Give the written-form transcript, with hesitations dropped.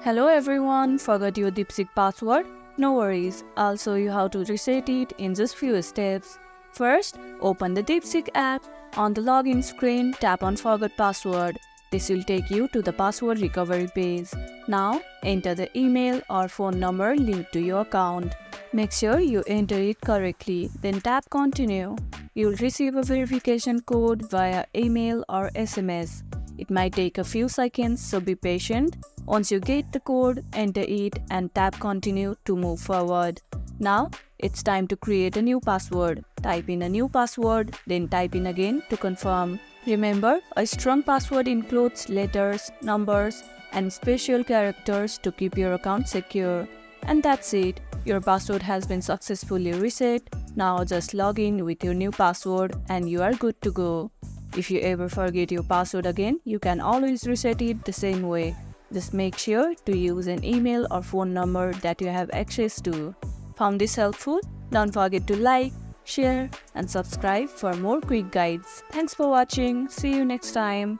Hello everyone, forgot your DeepSeek password? No worries, I'll show you how to reset it in just few steps. First, open the DeepSeek app. On the login screen, tap on Forgot Password. This will take you to the password recovery page. Now, enter the email or phone number linked to your account. Make sure you enter it correctly, then tap Continue. You'll receive a verification code via email or SMS. It might take a few seconds, so be patient. Once you get the code, enter it and tap Continue to move forward. Now, it's time to create a new password. Type in a new password, then type in again to confirm. Remember, a strong password includes letters, numbers, and special characters to keep your account secure. And that's it. Your password has been successfully reset. Now just log in with your new password and you are good to go. If you ever forget your password again, you can always reset it the same way. Just make sure to use an email or phone number that you have access to. Found this helpful? Don't forget to like, share, and subscribe for more quick guides. Thanks for watching. See you next time.